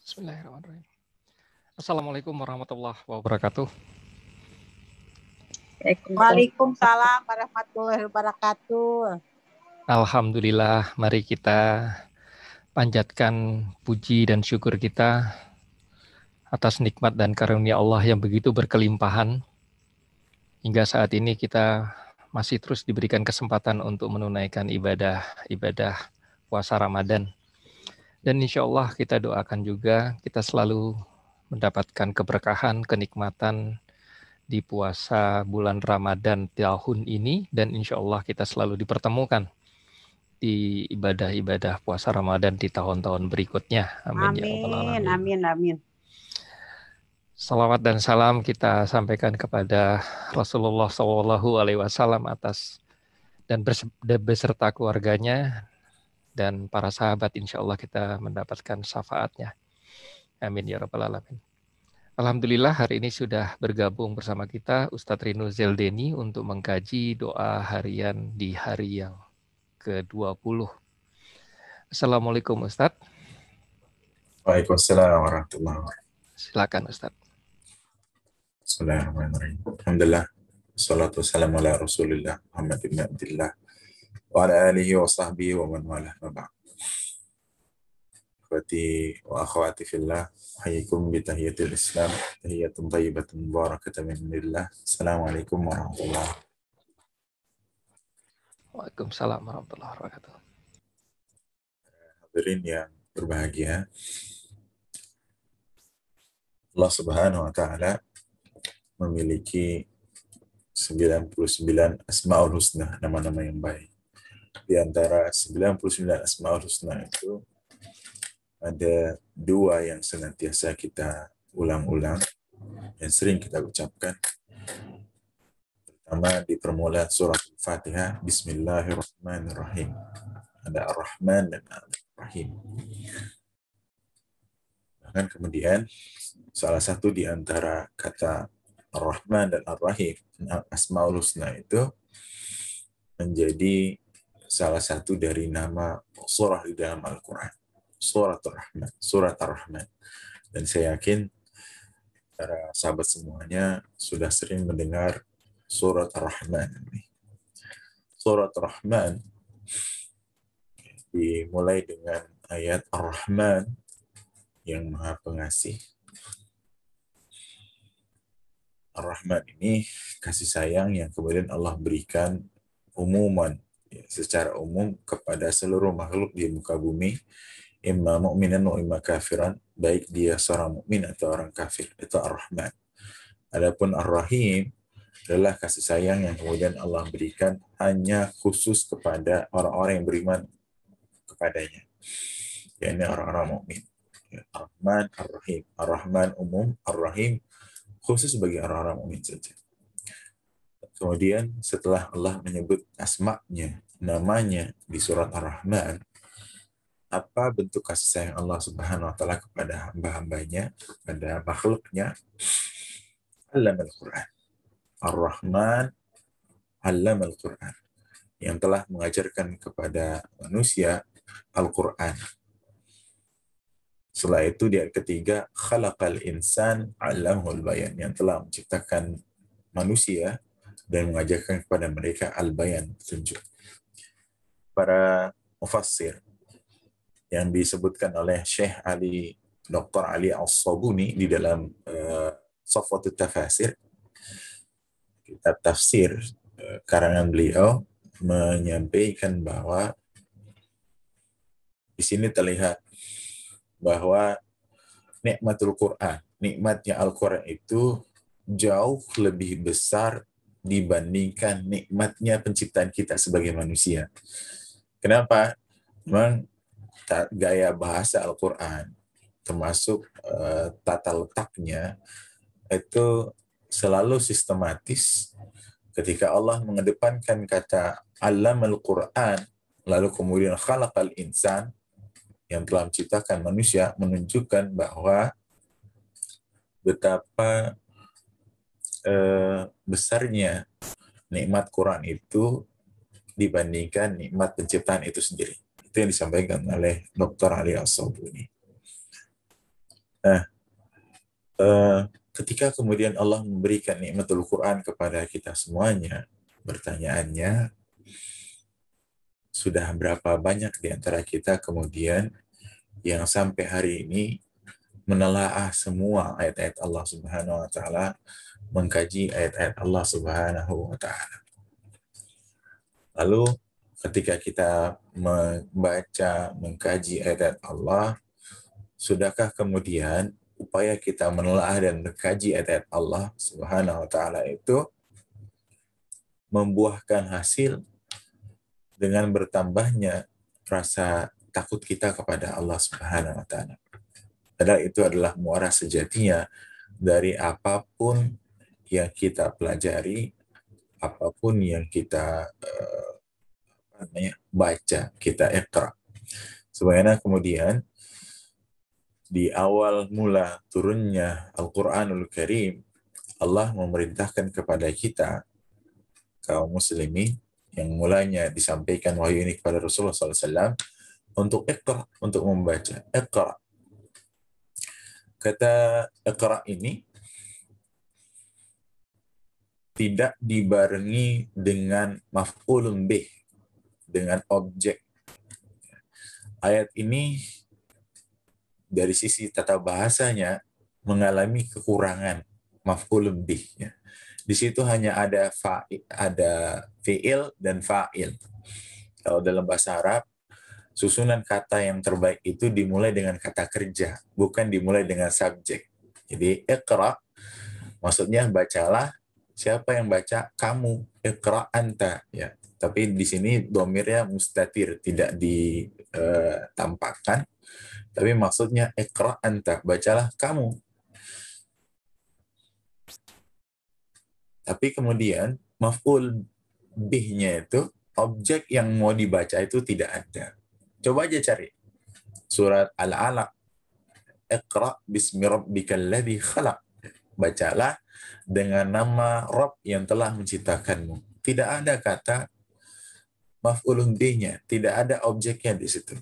Bismillahirrahmanirrahim. Assalamualaikum warahmatullahi wabarakatuh. Waalaikumsalam warahmatullahi wabarakatuh. Alhamdulillah, mari kita panjatkan puji dan syukur kita atas nikmat dan karunia Allah yang begitu berkelimpahan. Hingga saat ini kita masih terus diberikan kesempatan untuk menunaikan ibadah puasa Ramadan. Dan insya Allah kita doakan juga kita selalu mendapatkan keberkahan, kenikmatan di puasa bulan Ramadan tahun ini, dan insya Allah kita selalu dipertemukan di ibadah-ibadah puasa Ramadan di tahun-tahun berikutnya. Amin, ya rabbal alamin. Amin. Salawat dan salam kita sampaikan kepada Rasulullah SAW atas dan beserta keluarganya dan para sahabat, insya Allah kita mendapatkan syafaatnya. Amin, ya rabbal alamin. Alhamdulillah hari ini sudah bergabung bersama kita Ustadz Rino Zeldeni untuk mengkaji doa harian di hari yang ke-20. Assalamualaikum Ustadz. Waalaikumsalam warahmatullahi wabarakatuh. Silakan Ustadz. Bismillahirrahmanirrahim. Alhamdulillah. Wassalatu wassalamu ala Rasulillah Muhammad ibn Abdillah wa ala alihi wa sahbihi wa man walah ma ba'd. Akhwati wa akhwati fillah, hayyikum bi tahiyatil Islam, tahiyatun thayyibatun mubarakatan min indillah. Assalamualaikum warahmatullahi wabarakatuh. Waalaikumsalam warahmatullahi wabarakatuh. Hadirin yang berbahagia, Allah Subhanahu wa taala memiliki 99 Asmaul Husna, nama-nama yang baik. Di antara 99 Asmaul Husna itu ada dua yang senantiasa kita ulang-ulang dan sering kita ucapkan. Pertama di permulaan surah Al-Fatihah, Bismillahirrahmanirrahim. Ada Ar-Rahman dan Ar-Rahim. Bahkan kemudian salah satu di antara kata Ar-Rahman dan Ar-Rahim, Asmaul Husna itu menjadi salah satu dari nama surah di dalam Al-Quran. Surat Ar-Rahman, Surat Ar-Rahman. Dan saya yakin para sahabat semuanya sudah sering mendengar Surat Ar-Rahman. Surat Ar-Rahman dimulai dengan ayat Ar-Rahman yang Maha Pengasih. Ar-Rahman ini kasih sayang yang kemudian Allah berikan umuman, secara umum kepada seluruh makhluk di muka bumi, imma mu'minan wa imma kafiran, baik dia seorang mukmin atau orang kafir. Itu Ar-Rahman. Adapun Ar-Rahim adalah kasih sayang yang kemudian Allah berikan hanya khusus kepada orang-orang yang beriman kepadanya, yakni orang-orang mukmin. Ar-Rahman, Ar-Rahim. Ar-Rahman umum, Ar-Rahim khusus bagi orang-orang mukmin saja. Kemudian setelah Allah menyebut asma'nya, namanya di surat Ar-Rahman, apa bentuk kasih sayang Allah Subhanahu wa taala kepada hamba-hambanya, kepada makhluknya? Allamal Quran. Ar-Rahman Allamal Quran, yang telah mengajarkan kepada manusia Al-Quran. Setelah itu di ayat ketiga, khalaqal insan 'allamahul bayan, yang telah menciptakan manusia dan mengajarkan kepada mereka al-bayan, petunjuk. Para mufassir yang disebutkan oleh Syekh Ali, Dr. Ali As-Sabuni di dalam Safwatut Tafasir, kitab tafsir karangan beliau, menyampaikan bahwa di sini terlihat bahwa nikmatul Quran, nikmatnya Al-Quran itu jauh lebih besar dibandingkan nikmatnya penciptaan kita sebagai manusia. Kenapa? Memang gaya bahasa Al-Quran, termasuk tata letaknya, itu selalu sistematis. Ketika Allah mengedepankan kata Allamal Quran, lalu kemudian khalaqal insan, yang telah menciptakan manusia, menunjukkan bahwa betapa besarnya nikmat Quran itu dibandingkan nikmat penciptaan itu sendiri. Itu yang disampaikan oleh Dr. Ali As-Sabuni. Nah, ketika kemudian Allah memberikan nikmatul Quran kepada kita semuanya, pertanyaannya, sudah berapa banyak di antara kita kemudian yang sampai hari ini menelaah semua ayat-ayat Allah Subhanahu wa taala, mengkaji ayat-ayat Allah Subhanahu wa taala. Lalu ketika kita membaca, mengkaji ayat-ayat Allah, sudahkah kemudian upaya kita menelaah dan mengkaji ayat-ayat Allah Subhanahu wa taala itu membuahkan hasil dengan bertambahnya rasa takut kita kepada Allah Subhanahu wa taala? Padahal itu adalah muara sejatinya dari apapun yang kita pelajari, apapun yang kita baca, kita iqra. Sebagaimana kemudian di awal mula turunnya Al-Quranul Karim, Allah memerintahkan kepada kita, kaum muslimin, yang mulanya disampaikan wahyu ini kepada Rasulullah SAW, untuk iqra, untuk membaca. Iqra. Kata iqra ini tidak dibarengi dengan maf'ulun bih, dengan objek. Ayat ini dari sisi tata bahasanya mengalami kekurangan maf'ulun bih. Di situ hanya ada fi'il dan fa'il. Kalau dalam bahasa Arab, susunan kata yang terbaik itu dimulai dengan kata kerja, bukan dimulai dengan subjek. Jadi iqra maksudnya bacalah. Siapa yang baca? Kamu. Iqra anta, ya. Tapi di sini domirnya mustatir, tidak ditampakkan. Tapi maksudnya iqra anta, bacalah kamu. Tapi kemudian maf'ul bihnya itu, objek yang mau dibaca itu tidak ada. Coba aja cari surat Al-Alaq, iqra bismi rabbikal ladzi khalaq. Bacalah dengan nama Rabb yang telah menciptakanmu. Tidak ada kata maf'ulun bihnya, tidak ada objeknya di situ.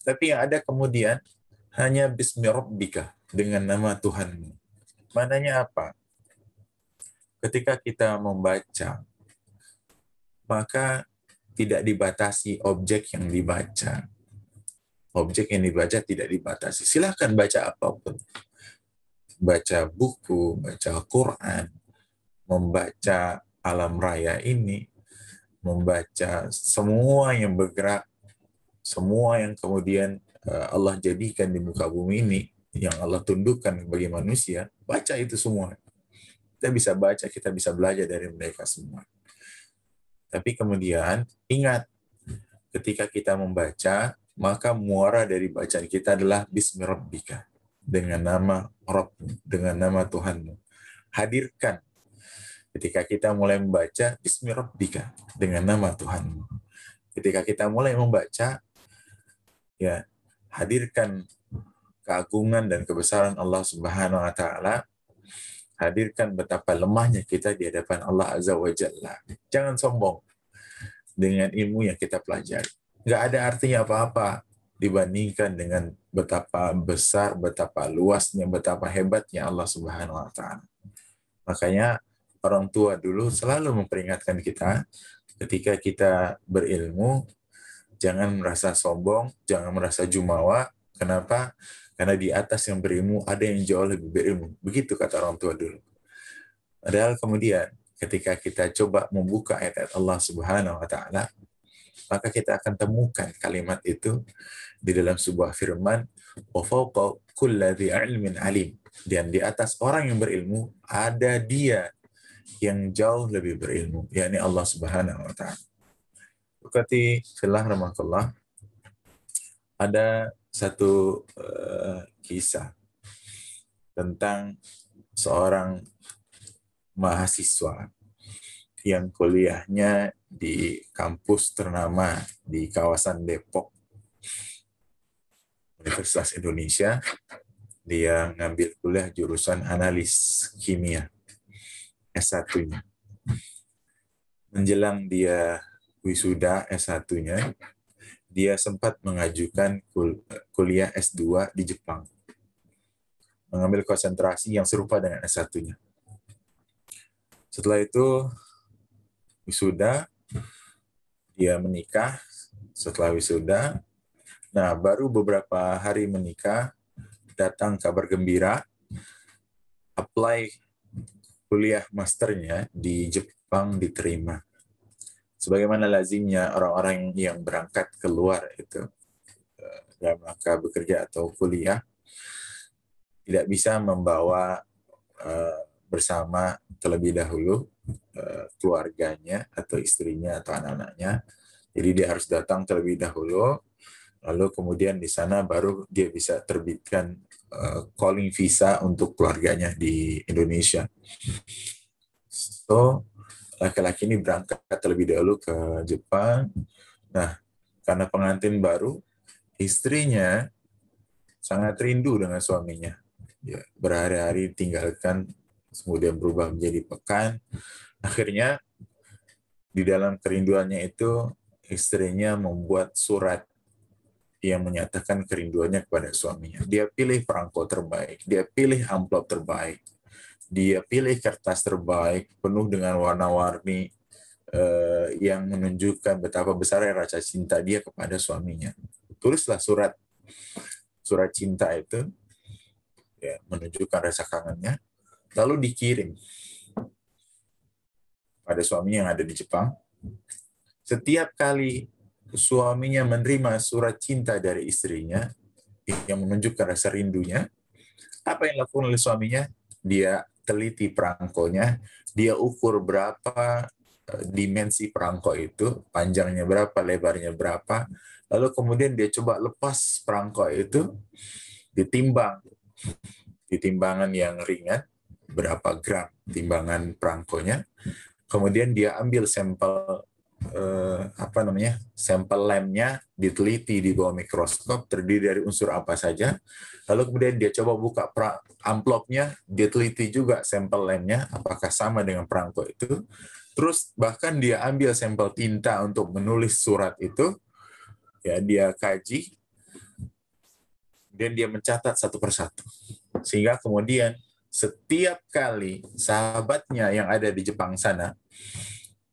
Tapi yang ada kemudian hanya bismi rabbika, dengan nama Tuhanmu. Maknanya apa? Ketika kita membaca, maka tidak dibatasi objek yang dibaca. Objek yang dibaca tidak dibatasi. Silahkan baca apapun. Baca buku, baca Quran, membaca alam raya ini, membaca semua yang bergerak, semua yang kemudian Allah jadikan di muka bumi ini, yang Allah tundukkan bagi manusia, baca itu semua. Kita bisa baca, kita bisa belajar dari mereka semua. Tapi kemudian ingat, ketika kita membaca, maka muara dari bacaan kita adalah Bismi Rabbika, dengan nama Rabbmu, dengan nama Tuhanmu. Hadirkan ketika kita mulai membaca Bismi Rabbika, dengan nama Tuhanmu. Ketika kita mulai membaca, ya, hadirkan keagungan dan kebesaran Allah Subhanahu wa taala. Hadirkan betapa lemahnya kita di hadapan Allah Azza wa Jalla. Jangan sombong dengan ilmu yang kita pelajari. Nggak ada artinya apa-apa dibandingkan dengan betapa besar, betapa luasnya, betapa hebatnya Allah Subhanahu wa taala. Makanya orang tua dulu selalu memperingatkan kita, ketika kita berilmu, jangan merasa sombong, jangan merasa jumawa. Kenapa? Karena di atas yang berilmu ada yang jauh lebih berilmu. Begitu kata orang tua dulu. Padahal kemudian ketika kita coba membuka ayat-ayat Allah Subhanahu wa taala, maka kita akan temukan kalimat itu di dalam sebuah firman, wa fawqa kulli dzi ilmin alim. Dan di atas orang yang berilmu ada dia yang jauh lebih berilmu, yakni Allah Subhanahu wa taala. Berarti fillah rahmatullah, ada satu kisah tentang seorang mahasiswa yang kuliahnya di kampus ternama di kawasan Depok, Universitas Indonesia. Dia ngambil kuliah jurusan analis kimia, S1-nya. Menjelang dia wisuda S1-nya, dia sempat mengajukan kuliah S2 di Jepang. mengambil konsentrasi yang serupa dengan S1-nya. Setelah itu wisuda, dia menikah. Setelah wisuda, nah baru beberapa hari menikah, datang kabar gembira, apply kuliah masternya di Jepang diterima. Sebagaimana lazimnya orang-orang yang berangkat keluar itu dalam rangka bekerja atau kuliah, tidak bisa membawa bersama terlebih dahulu keluarganya atau istrinya atau anak-anaknya. Jadi dia harus datang terlebih dahulu, lalu kemudian di sana baru dia bisa terbitkan calling visa untuk keluarganya di Indonesia. So, laki-laki ini berangkat terlebih dahulu ke Jepang. Nah, karena pengantin baru, istrinya sangat rindu dengan suaminya. Ya, berhari-hari tinggalkan, kemudian berubah menjadi pekan. Akhirnya, di dalam kerinduannya itu, istrinya membuat surat yang menyatakan kerinduannya kepada suaminya. Dia pilih perangko terbaik, dia pilih amplop terbaik, dia pilih kertas terbaik, penuh dengan warna-warni yang menunjukkan betapa besarnya rasa cinta dia kepada suaminya. Tulislah surat cinta itu, ya, menunjukkan rasa kangennya, lalu dikirim pada suaminya yang ada di Jepang. Setiap kali suaminya menerima surat cinta dari istrinya yang menunjukkan rasa rindunya, apa yang dilakukan oleh suaminya? Dia teliti perangkonya, dia ukur berapa dimensi perangko itu, panjangnya berapa, lebarnya berapa, lalu kemudian dia coba lepas perangko itu, ditimbang di timbangan yang ringan, berapa gram timbangan perangkonya, kemudian dia ambil sampel sampel lemnya, diteliti di bawah mikroskop, terdiri dari unsur apa saja, lalu kemudian dia coba buka amplopnya, dia teliti juga sampel lemnya, apakah sama dengan perangko itu, terus bahkan dia ambil sampel tinta untuk menulis surat itu, ya dia kaji, dan dia mencatat satu persatu, sehingga kemudian setiap kali sahabatnya yang ada di Jepang sana,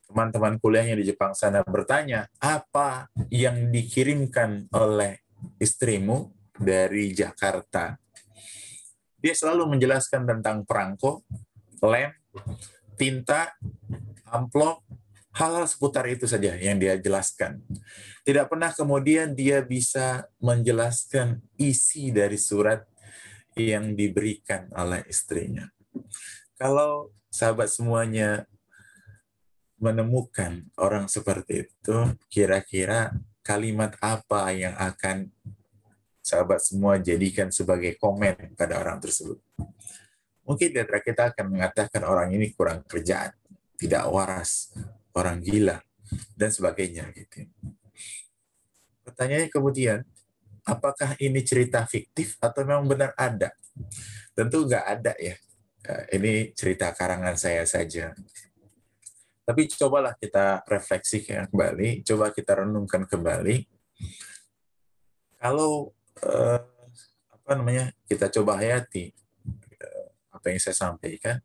teman-teman kuliahnya di Jepang sana bertanya, apa yang dikirimkan oleh istrimu dari Jakarta? Dia selalu menjelaskan tentang perangko, lem, tinta, amplop, hal-hal seputar itu saja yang dia jelaskan. Tidak pernah kemudian dia bisa menjelaskan isi dari surat yang diberikan oleh istrinya. Kalau sahabat semuanya menemukan orang seperti itu, kira-kira kalimat apa yang akan sahabat semua jadikan sebagai komen pada orang tersebut? Mungkin di antara kita akan mengatakan orang ini kurang kerjaan, tidak waras, orang gila, dan sebagainya. Gitu. Pertanyaannya kemudian, apakah ini cerita fiktif atau memang benar ada? Tentu nggak ada ya. Ini cerita karangan saya saja. Tapi cobalah kita refleksikan kembali, coba kita renungkan kembali. Kalau kita coba hayati apa yang saya sampaikan,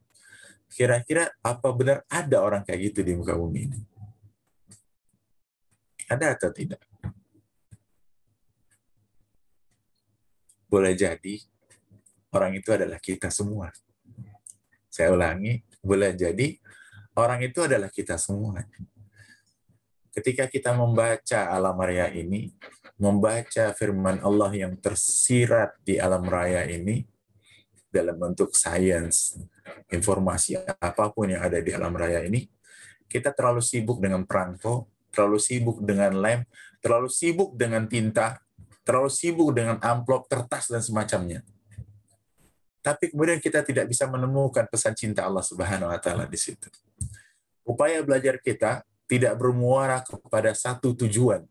kira-kira apa benar ada orang kayak gitu di muka bumi ini? Ada atau tidak? Boleh jadi orang itu adalah kita semua. Saya ulangi, boleh jadi orang itu adalah kita semua. Ketika kita membaca alam raya ini, membaca firman Allah yang tersirat di alam raya ini, dalam bentuk sains, informasi apapun yang ada di alam raya ini, kita terlalu sibuk dengan perangko, terlalu sibuk dengan lem, terlalu sibuk dengan tinta, terlalu sibuk dengan amplop, kertas, dan semacamnya. Tapi kemudian kita tidak bisa menemukan pesan cinta Allah Subhanahu wa Ta'ala di situ. Upaya belajar kita tidak bermuara kepada satu tujuan,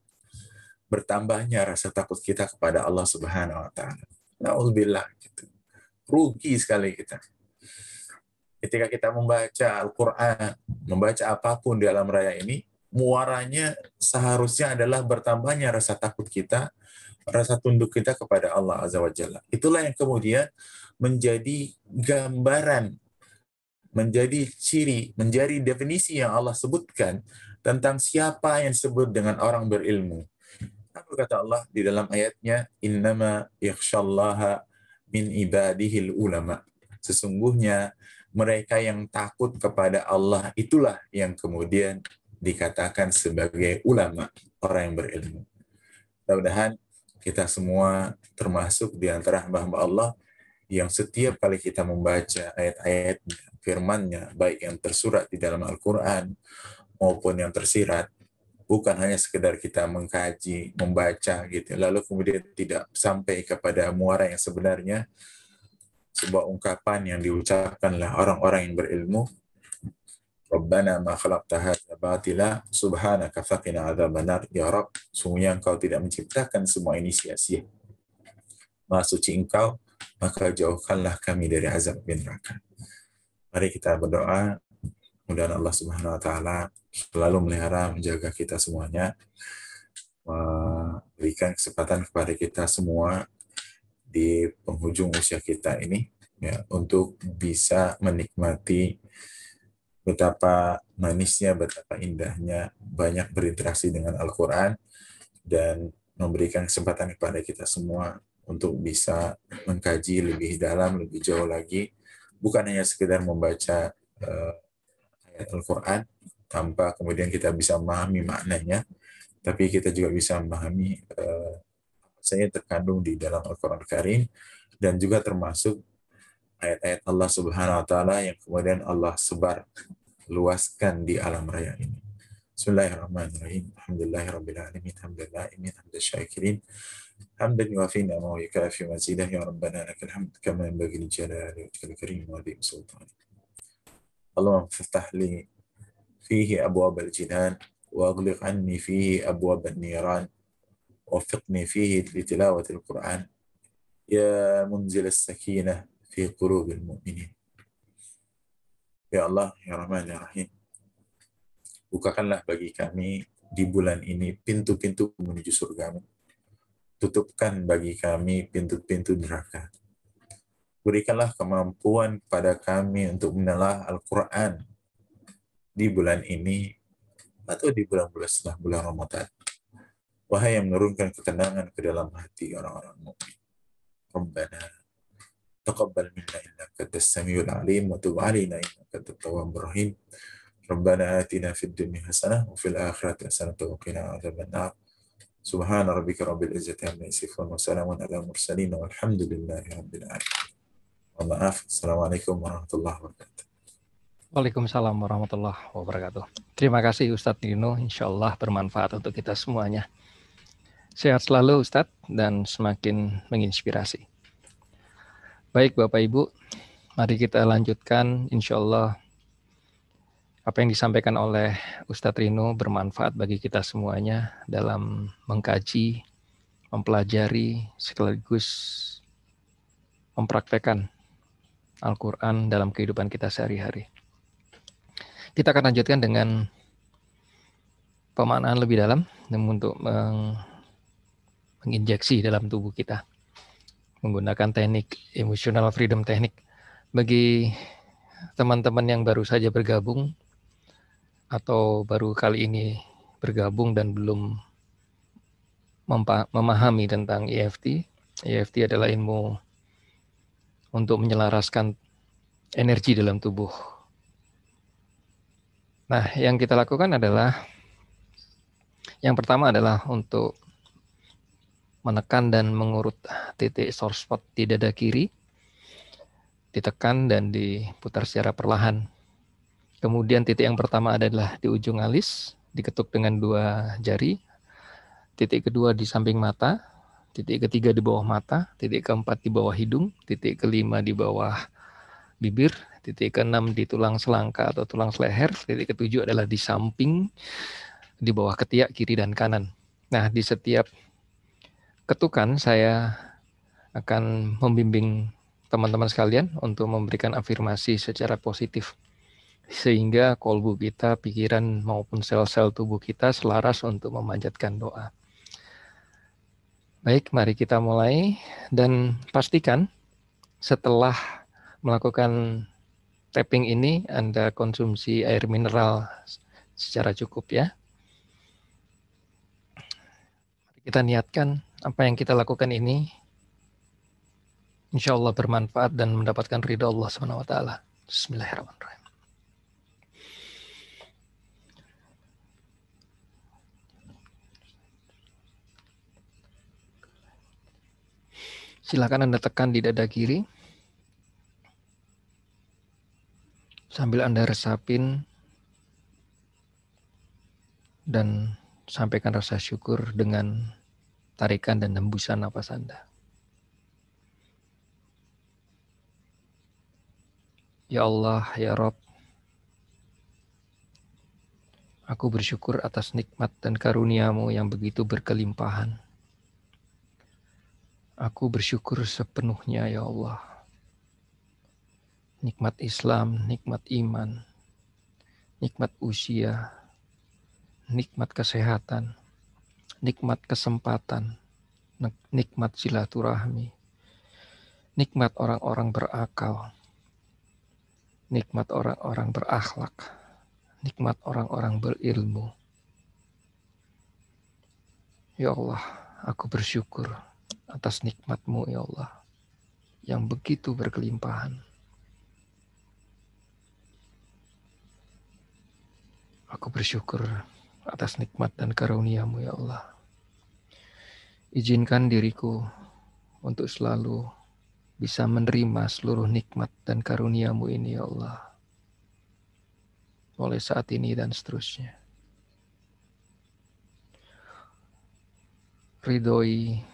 bertambahnya rasa takut kita kepada Allah Subhanahu wa Ta'ala. Na'udzubillah, gitu. Rugi sekali kita. Ketika kita membaca Al-Quran, membaca apapun di alam raya ini, muaranya seharusnya adalah bertambahnya rasa takut kita, rasa tunduk kita kepada Allah Azza wa Jalla. Itulah yang kemudian menjadi gambaran, menjadi ciri, menjadi definisi yang Allah sebutkan tentang siapa yang disebut dengan orang berilmu. Apa kata Allah di dalam ayatnya? Innama yakhshallaha min ibadihil ulama. Sesungguhnya mereka yang takut kepada Allah itulah yang kemudian dikatakan sebagai ulama, orang yang berilmu. Mudah-mudahan kita semua termasuk di antara hamba-hamba Allah yang setiap kali kita membaca ayat-ayat firman-Nya, baik yang tersurat di dalam Al-Quran maupun yang tersirat, bukan hanya sekedar kita mengkaji, membaca gitu, lalu kemudian tidak sampai kepada muara yang sebenarnya, sebuah ungkapan yang diucapkanlah orang-orang yang berilmu, Rabbana ma khalaqta hadza batila subhanaka faqina adzabannar. Ya Rabb, sungguhnya Engkau tidak menciptakan semua ini sia-sia. Maha suci Engkau, maka jauhkanlah kami dari azab neraka. Mari kita berdoa, mudah-mudahan Allah Subhanahu wa taala selalu melihara, menjaga kita semuanya, memberikan kesempatan kepada kita semua di penghujung usia kita ini ya, untuk bisa menikmati betapa manisnya, betapa indahnya banyak berinteraksi dengan Al-Quran, dan memberikan kesempatan kepada kita semua untuk bisa mengkaji lebih dalam, lebih jauh lagi, bukan hanya sekedar membaca ayat Al-Quran tanpa kemudian kita bisa memahami maknanya, tapi kita juga bisa memahami apa saja terkandung di dalam Al-Quran Karim, dan juga termasuk ayat-ayat Allah Subhanahu wa taala yang kemudian Allah sebar luaskan di alam raya ini. Bismillahirrahmanirrahim. Alhamdulillahirabbil alamin. Hamdallahimin hamdas syakirin. Hamdan yuwafi ni'amahu wa yukafi mazidah. Ya Rabbana lakal hamd kama yanbaghi li jalali wajhikal karim wa li sultanik. Allahumma iftah li fihi abwab al-jinan wa aghliq anni fihi abwab an-niran. وفقني فيه لتلاوة القرآن يا منزل السكينة في قلوب المؤمنين. Ya Allah, ya Rahman, ya Rahim, bukakanlah bagi kami di bulan ini pintu-pintu menuju surgamu. Tutupkan bagi kami pintu-pintu neraka. Berikanlah kemampuan kepada kami untuk menelah Al-Quran di bulan ini atau di bulan-bulan setelah bulan Ramadan. Wahai yang menurunkan ketenangan ke dalam hati orang-orang mukmin. Rabbana taqabbal minna innaka antas samiul alim wa tub alaina innaka antat tawwabur rahim. Rabbana atina fid dunya hasanah wa fil akhirati hasanah wa qina adzabannar. Subhana rabbika rabbil izzati amma yasifun wa salamun alal mursalin walhamdulillahi rabbil alamin. Maaf. Assalamualaikum warahmatullahi wabarakatuh. Waalaikumsalam warahmatullahi wabarakatuh. Terima kasih Ustadz Dino, insya Allah bermanfaat untuk kita semuanya. Sehat selalu Ustadz dan semakin menginspirasi. Baik Bapak Ibu, mari kita lanjutkan, insya Allah apa yang disampaikan oleh Ustadz Rino bermanfaat bagi kita semuanya dalam mengkaji, mempelajari, sekaligus mempraktekkan Al-Quran dalam kehidupan kita sehari-hari. Kita akan lanjutkan dengan pemaknaan lebih dalam untuk menginjeksi dalam tubuh kita menggunakan teknik emotional freedom technique. Bagi teman-teman yang baru saja bergabung atau baru kali ini bergabung dan belum memahami tentang EFT. EFT adalah ilmu untuk menyelaraskan energi dalam tubuh. Nah, yang kita lakukan adalah yang pertama adalah untuk menekan dan mengurut titik source spot di dada kiri, ditekan dan diputar secara perlahan. Kemudian titik yang pertama adalah di ujung alis, diketuk dengan 2 jari. Titik kedua di samping mata, titik ketiga di bawah mata, titik keempat di bawah hidung, titik kelima di bawah bibir, titik keenam di tulang selangka atau tulang seleher, titik ketujuh adalah di samping, di bawah ketiak kiri dan kanan. Nah, di setiap ketukan saya akan membimbing teman-teman sekalian untuk memberikan afirmasi secara positif sehingga kolbu kita, pikiran maupun sel-sel tubuh kita selaras untuk memanjatkan doa. Baik, mari kita mulai dan pastikan setelah melakukan tapping ini, Anda konsumsi air mineral secara cukup ya. Kita niatkan apa yang kita lakukan ini insya Allah bermanfaat dan mendapatkan ridha Allah SWT. Bismillahirrahmanirrahim. Silakan Anda tekan di dada kiri sambil Anda resapin dan sampaikan rasa syukur dengan tarikan dan hembusan napas Anda. Ya Allah, ya Rabb, aku bersyukur atas nikmat dan karunia-Mu yang begitu berkelimpahan. Aku bersyukur sepenuhnya ya Allah. Nikmat Islam, nikmat iman, nikmat usia, nikmat kesehatan, nikmat kesempatan, nikmat silaturahmi, nikmat orang-orang berakal, nikmat orang-orang berakhlak, nikmat orang-orang berilmu. Ya Allah, aku bersyukur atas nikmat-Mu ya Allah yang begitu berkelimpahan. Aku bersyukur atas nikmat dan karunia-Mu ya Allah. Izinkan diriku untuk selalu bisa menerima seluruh nikmat dan karunia-Mu ini ya Allah. Mulai saat ini dan seterusnya. Ridhoi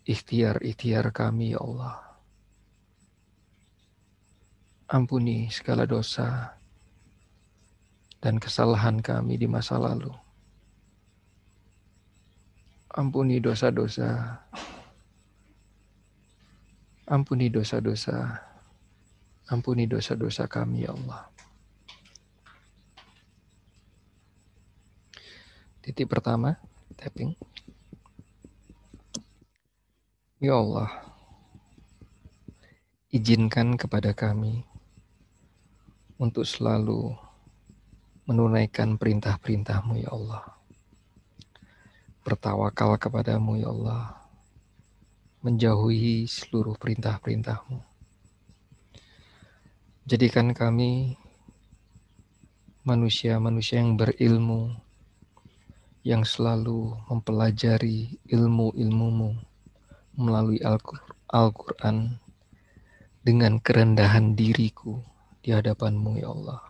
ikhtiar-ikhtiar kami ya Allah. Ampuni segala dosa dan kesalahan kami di masa lalu. Ampuni dosa-dosa. Ampuni dosa-dosa. Ampuni dosa-dosa kami ya Allah. Titik pertama, tapping. Ya Allah, izinkan kepada kami untuk selalu menunaikan perintah-perintah-Mu ya Allah. Bertawakal kepada-Mu ya Allah. Menjauhi seluruh perintah-perintah-Mu. Jadikan kami manusia-manusia yang berilmu, yang selalu mempelajari ilmu-ilmu-Mu melalui Al-Quran dengan kerendahan diriku di hadapan-Mu ya Allah.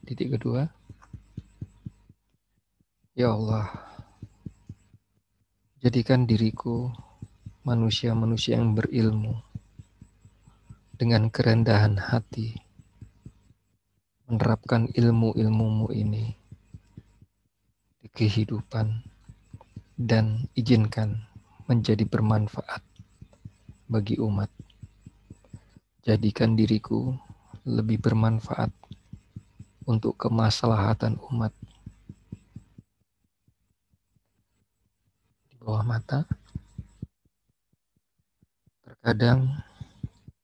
Titik kedua, ya Allah, jadikan diriku manusia-manusia yang berilmu dengan kerendahan hati menerapkan ilmu-ilmu-Mu ini di kehidupan dan izinkan menjadi bermanfaat bagi umat. Jadikan diriku lebih bermanfaat untuk kemaslahatan umat. Di bawah mata, terkadang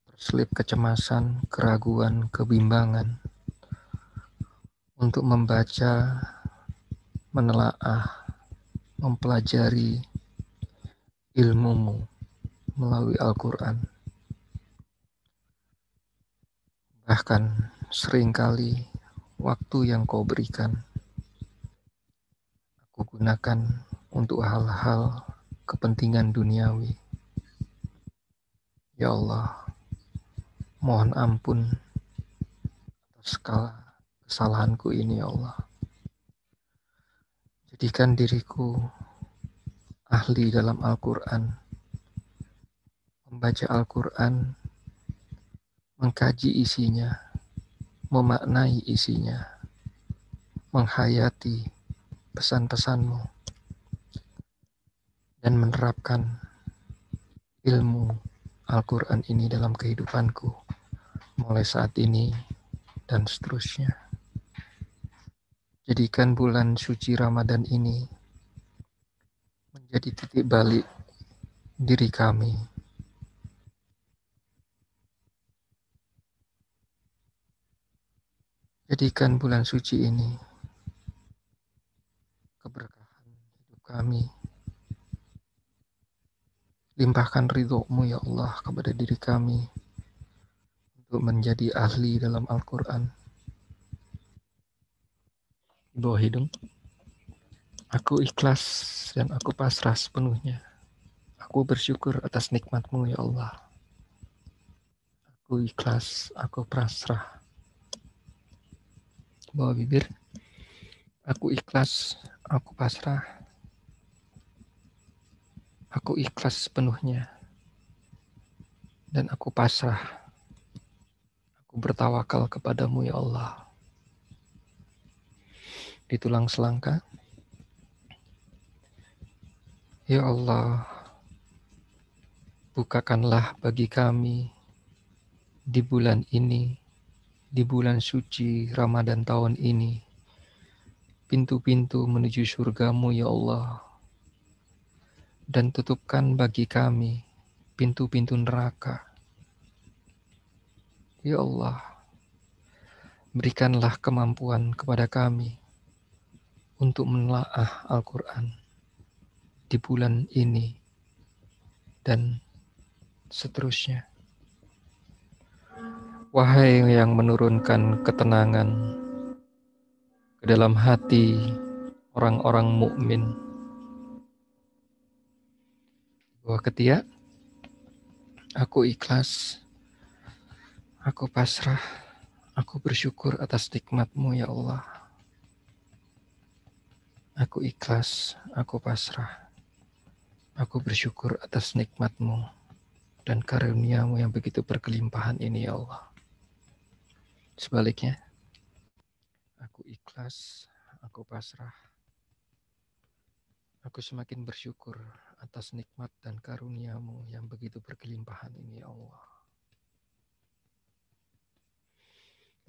terselip kecemasan, keraguan, kebimbangan untuk membaca, menelaah, mempelajari ilmu-Mu melalui Al-Quran. Bahkan seringkali waktu yang Kau berikan aku gunakan untuk hal-hal kepentingan duniawi. Ya Allah, mohon ampun atas segala kesalahanku ini ya Allah. Jadikan diriku ahli dalam Al-Quran, membaca Al-Quran, mengkaji isinya, memaknai isinya, menghayati pesan-pesan-Mu, dan menerapkan ilmu Al-Quran ini dalam kehidupanku mulai saat ini dan seterusnya. Jadikan bulan suci Ramadan ini menjadi titik balik diri kami. Jadikan bulan suci ini keberkahan hidup kami. Limpahkan ridho-Mu ya Allah kepada diri kami untuk menjadi ahli dalam Al-Quran. Di bawah hidung. Aku ikhlas dan aku pasrah sepenuhnya. Aku bersyukur atas nikmat-Mu ya Allah. Aku ikhlas, aku pasrah. Bawah bibir. Aku ikhlas, aku pasrah. Aku ikhlas sepenuhnya. Dan aku pasrah. Aku bertawakal kepadamu ya Allah. Di tulang selangka. Ya Allah, bukakanlah bagi kami di bulan ini, di bulan suci Ramadan tahun ini, pintu-pintu menuju surga-Mu ya Allah. Dan tutupkan bagi kami pintu-pintu neraka. Ya Allah, berikanlah kemampuan kepada kami untuk menelaah Al-Quran di bulan ini dan seterusnya. Wahai yang menurunkan ketenangan ke dalam hati orang-orang mukmin. Bawah ketiak, aku ikhlas, aku pasrah, aku bersyukur atas nikmat-Mu ya Allah. Aku ikhlas, aku pasrah, aku bersyukur atas nikmat-Mu dan karunia-Mu yang begitu berkelimpahan ini ya Allah. Sebaliknya, aku ikhlas, aku pasrah, aku semakin bersyukur atas nikmat dan karunia-Mu yang begitu berkelimpahan ini ya Allah.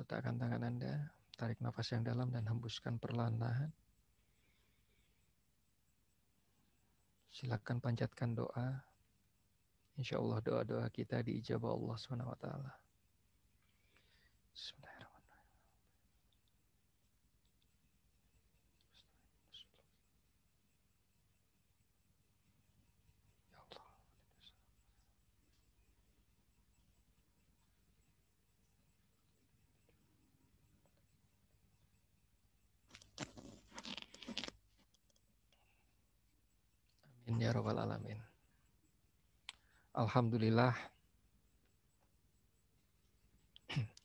Letakkan tangan Anda, tarik nafas yang dalam dan hembuskan perlahan-lahan. Silakan panjatkan doa. Insya Allah doa-doa kita diijabah Allah SWT. Bismillahirrahmanirrahim. Ya Allah. Amin ya rabbal alamin. Alhamdulillah.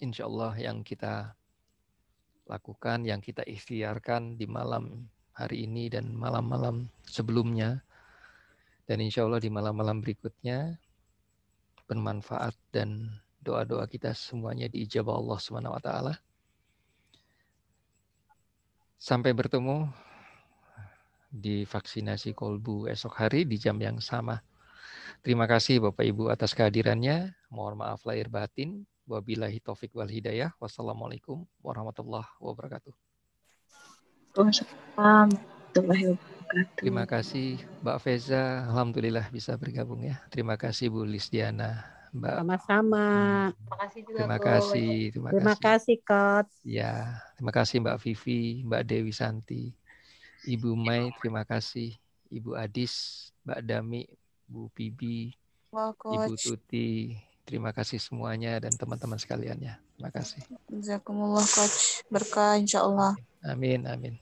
Insya Allah yang kita lakukan, yang kita ikhtiarkan di malam hari ini dan malam-malam sebelumnya, dan insya Allah di malam-malam berikutnya bermanfaat dan doa-doa kita semuanya diijabah Allah SWT. Sampai bertemu di vaksinasi kolbu esok hari di jam yang sama. Terima kasih Bapak Ibu atas kehadirannya. Mohon maaf lahir batin. Wabillahi taufik wal hidayah. Wassalamualaikum warahmatullahi wabarakatuh. Terima kasih Mbak Feza. Alhamdulillah bisa bergabung ya. Terima kasih Bu Lisdiana. Mbak. Sama-sama. Terima kasih juga, Terima Bu. kasih. Terima kasih, Coach. Ya, terima kasih Mbak Vivi, Mbak Dewi Santi, Ibu Mai, terima kasih. Ibu Adis, Mbak Dami, Bu Bibi, Ibu Tuti, terima kasih semuanya dan teman-teman sekaliannya. Terima kasih. Jazakumullah Coach. Berkah insya Allah. Amin, amin.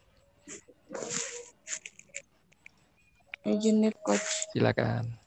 Izin nih Coach. Silakan.